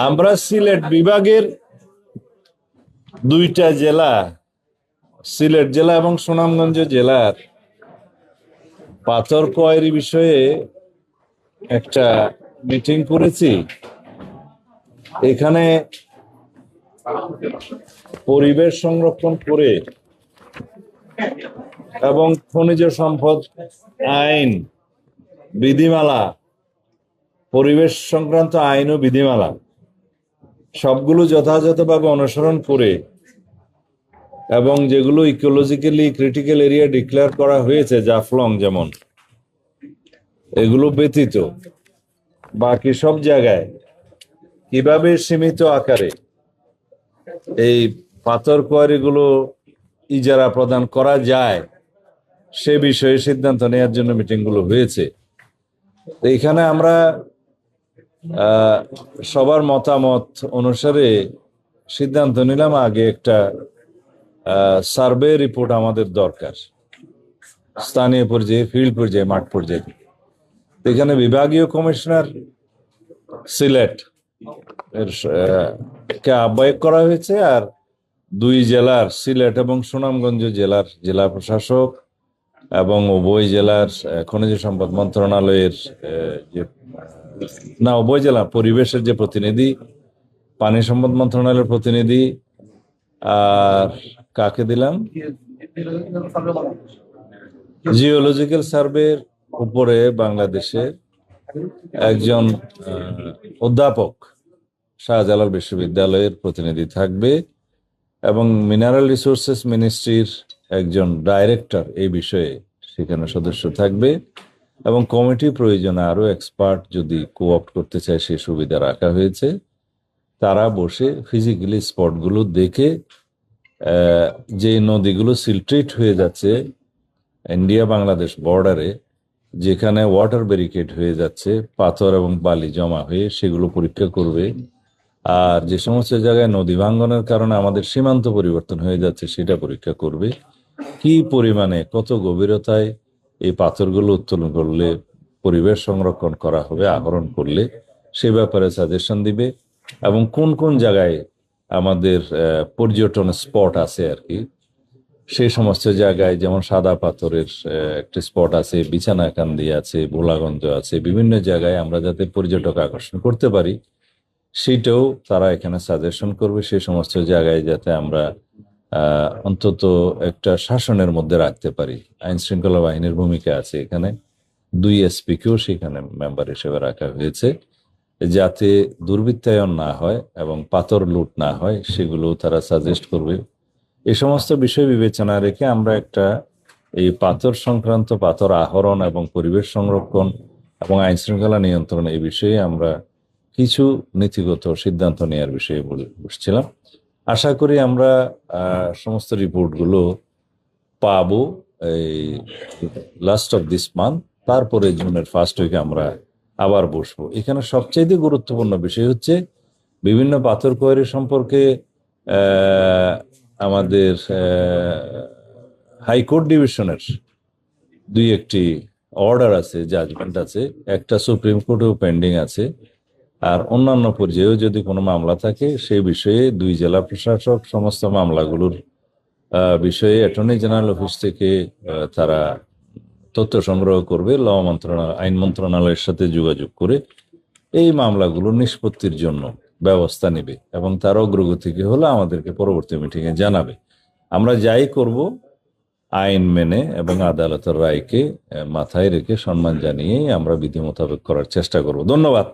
আমরা সিলেট বিভাগের দুইটা জেলা, সিলেট জেলা এবং সুনামগঞ্জ জেলার পাথর কোয়ারি বিষয়ে একটা মিটিং করেছি। এখানে পরিবেশ সংরক্ষণ করে এবং খনিজ সম্পদ আইন বিধিমালা, পরিবেশ সংক্রান্ত আইন ও বিধিমালা সবগুলো যথাযথভাবে অনুসরণ করে এবং যেগুলো ইকোলজিক্যালি ক্রিটিক্যাল এরিয়া ডিক্লেয়ার করা হয়েছে, জাফলং যেমন, এগুলো ব্যতীত বাকি সব জায়গায় কিভাবে সীমিত আকারে এই পাথর কোয়ারিগুলো ইজারা প্রদান করা যায় সে বিষয়ে সিদ্ধান্ত নেওয়ার জন্য মিটিংগুলো হয়েছে। এখানে আমরা সবার মতামত অনুসারে সিদ্ধান্ত নিলাম আগে একটা সার্ভে রিপোর্ট আমাদের দরকার, স্থানীয় পর্যায়ে, ফিল্ড পর্যায়ে, মাঠ পর্যায়ে। এখানে বিভাগীয় কমিশনার সিলেট এর কে আহ্বায়ক করা হয়েছে, আর দুই জেলার, সিলেট এবং সুনামগঞ্জ জেলার জেলা প্রশাসক এবং উভয় জেলার খনিজ সম্পদ মন্ত্রণালয়ের উভয় জেলা পরিবেশের যে প্রতিনিধি, পানি সম্পদ মন্ত্রণালয়ের প্রতিনিধি, আর কাকে দিলাম, জিওলজিক্যাল সার্ভের উপরে বাংলাদেশের একজন অধ্যাপক শাহজালাল বিশ্ববিদ্যালয়ের প্রতিনিধি থাকবে এবং মিনারেল রিসোর্সেস মিনিস্ট্রির একজন ডাইরেক্টর এই বিষয়ে সেখানে সদস্য থাকবে এবং কমিটি প্রয়োজনে আরো এক্সপার্ট যদি কোঅপ্ট করতে চায় সে সুবিধা রাখা হয়েছে। তারা বসে ফিজিক্যালি স্পটগুলো দেখে যে নদীগুলো সিলট্রেট হয়ে যাচ্ছে ইন্ডিয়া বাংলাদেশ বর্ডারে, যেখানে ওয়াটার ব্যারিকেড হয়ে যাচ্ছে, পাথর এবং বালি জমা হয়ে, সেগুলো পরীক্ষা করবে। আর যে সমস্ত জায়গায় নদী ভাঙ্গনের কারণে আমাদের সীমান্ত পরিবর্তন হয়ে যাচ্ছে সেটা পরীক্ষা করবে। কি পরিমাণে, কত গভীরতায় এই পাথরগুলো উত্তোলন করলে পরিবেশ সংরক্ষণ করা হবে, আহরণ করলে, সে ব্যাপারে সাজেশন দিবে। এবং কোন কোন জায়গায় আমাদের পর্যটন স্পট আছে আর কি, সেই সমস্ত জায়গায়, যেমন সাদা পাথরের একটা স্পট আছে, বিছানাকান্দি আছে, ভোলাগঞ্জ আছে, বিভিন্ন জায়গায় আমরা যাতে পর্যটক আকর্ষণ করতে পারি সেটাও তারা এখানে সাজেশন করবে। সেই সমস্ত জায়গায় যাতে আমরা অন্তত একটা শাসনের মধ্যে রাখতে পারি। আইন শৃঙ্খলা বাহিনীর ভূমিকা আছে এখানে, 2 এসপিকেও সেখানে মেম্বার হিসেবে রাখা হয়েছে, যাতে দুর্বৃত্তায়ন না হয় এবং পাথর লুট না হয় সেগুলো তারা সাজেস্ট করবে। এই সমস্ত বিষয় বিবেচনা রেখে আমরা একটা এই পাথর সংক্রান্ত, পাথর আহরণ এবং পরিবেশ সংরক্ষণ এবং আইন শৃঙ্খলা নিয়ন্ত্রণ, এই বিষয়ে আমরা কিছু নীতিগত সিদ্ধান্ত নেওয়ার বিষয়ে বসছিলাম। আশা করি আমরা সমস্ত রিপোর্টগুলো পাবো এই লাস্ট অফ দিস মান্থ, তারপরে জুনের ফার্স্ট উইকে আমরা আবার বসবো। এখানে সবচেয়ে গুরুত্বপূর্ণ বিষয় হচ্ছে বিভিন্ন পাথর কোয়ারি সম্পর্কে আমাদের হাইকোর্ট ডিভিশনের 2-1টি অর্ডার আছে, জাজমেন্ট আছে, একটা সুপ্রিম কোর্টেও পেন্ডিং আছে, আর অন্যান্য পর্যায়েও যদি কোনো মামলা থাকে সেই বিষয়ে 2 জেলা প্রশাসক সমস্ত মামলাগুলোর বিষয়ে অ্যাটর্নি জেনারেল অফিস থেকে তারা তথ্য সংগ্রহ করবে, ল মন্ত্রণালয়, আইন মন্ত্রণালয়ের সাথে যোগাযোগ করে এই মামলাগুলো নিষ্পত্তির জন্য ব্যবস্থা নেবে এবং তার অগ্রগতি কি হলে আমাদেরকে পরবর্তী মিটিংয়ে জানাবে। আমরা যাই করব আইন মেনে এবং আদালতের রায়কে মাথায় রেখে সম্মান জানিয়ে আমরা বিধি মোতাবেক করার চেষ্টা করব। ধন্যবাদ।